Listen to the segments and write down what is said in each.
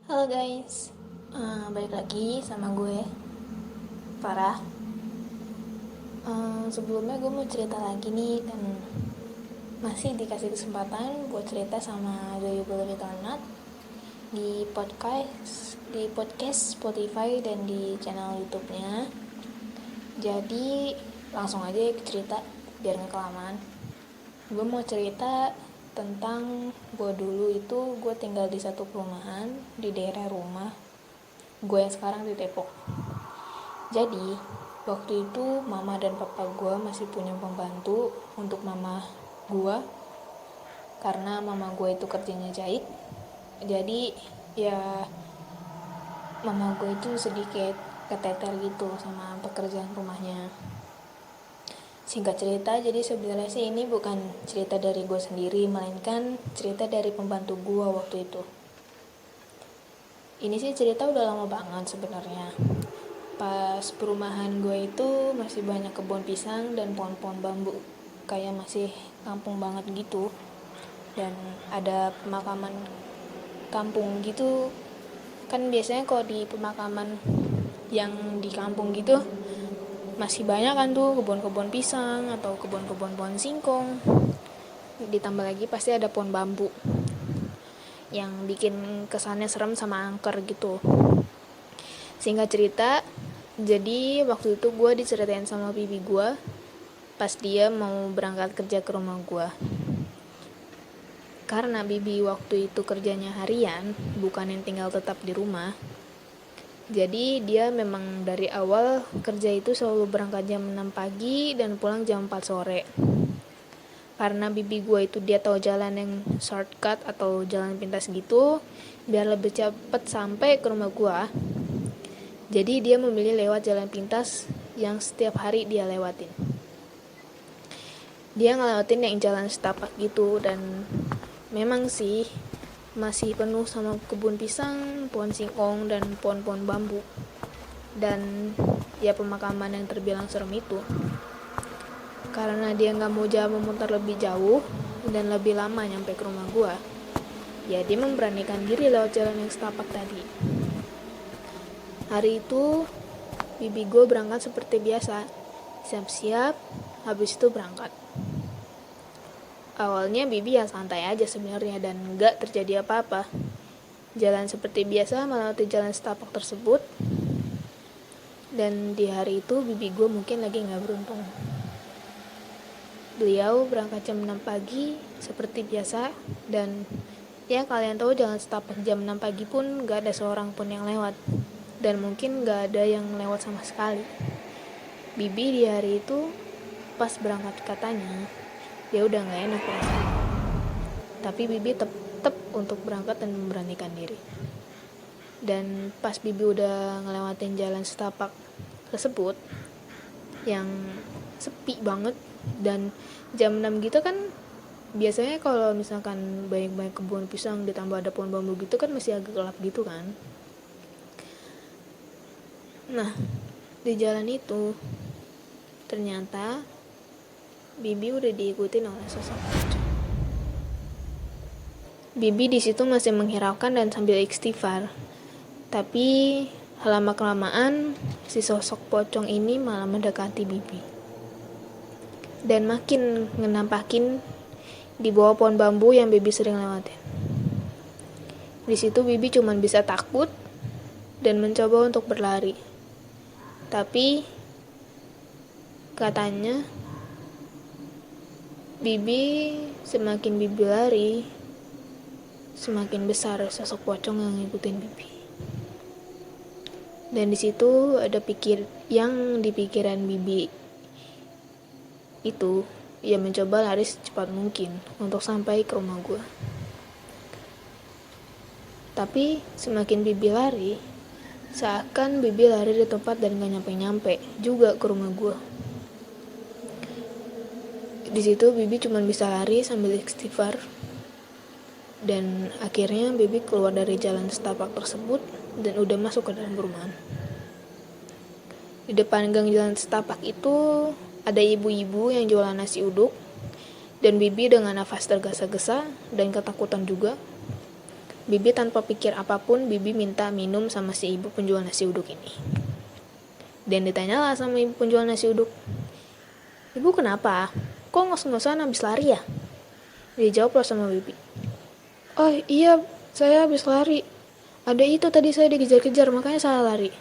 Halo guys, balik lagi sama gue, Farah. Sebelumnya gue mau cerita lagi nih, dan masih dikasih kesempatan buat cerita sama Do You Believe It or Not di podcast Spotify dan di channel YouTube-nya. Jadi langsung aja cerita biar nggak kelamaan. Gue mau cerita tentang gue dulu itu gue tinggal di satu perumahan di daerah rumah gue yang sekarang di Depok. Jadi waktu itu mama dan papa gue masih punya pembantu untuk mama gue, karena mama gue itu kerjanya jahit. Jadi ya mama gue itu sedikit keteter gitu sama pekerjaan rumahnya. Singkat cerita, jadi sebenarnya sih ini bukan cerita dari gue sendiri, melainkan cerita dari pembantu gue waktu itu. Ini sih cerita udah lama banget sebenarnya. Pas perumahan gue itu masih banyak kebun pisang dan pohon-pohon bambu, kayak masih kampung banget gitu. Dan ada pemakaman kampung gitu. Kan biasanya kalau di pemakaman yang di kampung gitu masih banyak kan tuh kebun-kebun pisang atau kebun-kebun pohon singkong. Ditambah lagi pasti ada pohon bambu yang bikin kesannya serem sama angker gitu. Singkat cerita, jadi waktu itu gue diceritain sama bibi gue pas dia mau berangkat kerja ke rumah gue. Karena bibi waktu itu kerjanya harian, bukan yang tinggal tetap di rumah. Jadi dia memang dari awal kerja itu selalu berangkat jam 6 pagi dan pulang jam 4 sore. Karena bibi gue itu dia tahu jalan yang shortcut atau jalan pintas gitu, biar lebih cepet sampai ke rumah gue. Jadi dia memilih lewat jalan pintas yang setiap hari dia lewatin. Dia ngelewatin yang jalan setapak gitu, dan memang sih masih penuh sama kebun pisang, pohon singkong, dan pohon-pohon bambu. Dan ya pemakaman yang terbilang serem itu. Karena dia gak mau jalan memutar lebih jauh dan lebih lama nyampe ke rumah gua, ya dia memberanikan diri lewat jalan yang setapak tadi. Hari itu bibi gue berangkat seperti biasa, siap-siap, habis itu berangkat. Awalnya bibi ya santai aja sebenarnya dan gak terjadi apa-apa. Jalan seperti biasa melewati jalan setapak tersebut. Dan di hari itu bibi gue mungkin lagi gak beruntung. Beliau berangkat jam 6 pagi seperti biasa, dan ya kalian tahu jalan setapak jam 6 pagi pun gak ada seorang pun yang lewat, dan mungkin gak ada yang lewat sama sekali. Bibi di hari itu pas berangkat katanya dia udah gak enak rasanya, tapi bibi tetap untuk berangkat dan memberanikan diri. Dan pas bibi udah ngelewatin jalan setapak tersebut yang sepi banget, dan jam 6 gitu kan biasanya kalau misalkan banyak-banyak kebun pisang ditambah ada pohon bambu gitu kan masih agak gelap gitu kan. Nah, di jalan itu ternyata bibi udah diikutin oleh sosok pocong. Bibi di situ masih menghiraukan dan sambil istighfar. Tapi lama-kelamaan si sosok pocong ini malah mendekati bibi. Dan makin ngenampakin di bawah pohon bambu yang bibi sering lewatin. Di situ bibi cuma bisa takut dan mencoba untuk berlari. Tapi katanya semakin bibi lari, semakin besar sosok pocong yang ngikutin bibi. Dan di situ ada yang di pikiran bibi itu, ia mencoba lari secepat mungkin untuk sampai ke rumah gue. Tapi semakin bibi lari, seakan bibi lari di tempat dan gak nyampe-nyampe juga ke rumah gue. Di situ bibi cuma bisa lari sambil istighfar. Dan akhirnya bibi keluar dari jalan setapak tersebut dan udah masuk ke dalam perumahan. Di depan gang jalan setapak itu ada ibu-ibu yang jualan nasi uduk, dan bibi dengan nafas tergesa-gesa dan ketakutan juga Bibi tanpa pikir apapun, Bibi minta minum sama si ibu penjual nasi uduk ini. Dan ditanyalah sama ibu penjual nasi uduk, "Ibu kenapa? Kok ngos-ngosan habis lari ya?" Dijawablah sama Bibi, "Oh iya, saya habis lari. Ada itu tadi saya dikejar-kejar, makanya saya lari."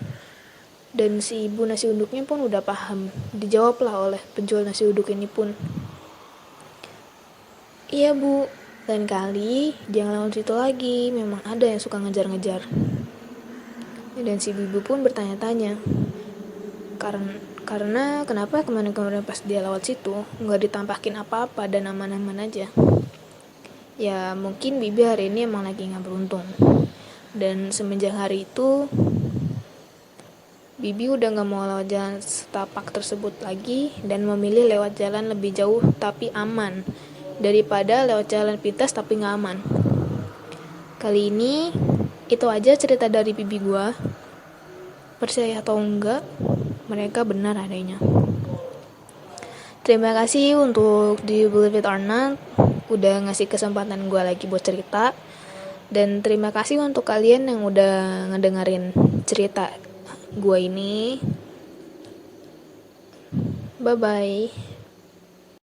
Dan si ibu nasi uduknya pun udah paham. Dijawablah oleh penjual nasi uduk ini pun, "Iya bu, lain kali jangan lewat situ lagi, memang ada yang suka ngejar-ngejar." Dan si ibu pun bertanya-tanya, karena kenapa kemarin-kemarin pas dia lewat situ nggak ditampakin apa-apa dan aman-aman aja. Ya mungkin Bibi hari ini emang lagi nggak beruntung. Dan semenjak hari itu Bibi udah gak mau lewat jalan setapak tersebut lagi dan memilih lewat jalan lebih jauh tapi aman daripada lewat jalan pintas tapi gak aman. Kali ini itu aja cerita dari Bibi gua. Percaya atau enggak, mereka benar adanya. Terima kasih untuk Do You Believe It or Not udah ngasih kesempatan gua lagi buat cerita. Dan terima kasih untuk kalian yang udah ngedengerin cerita gua ini. Bye bye.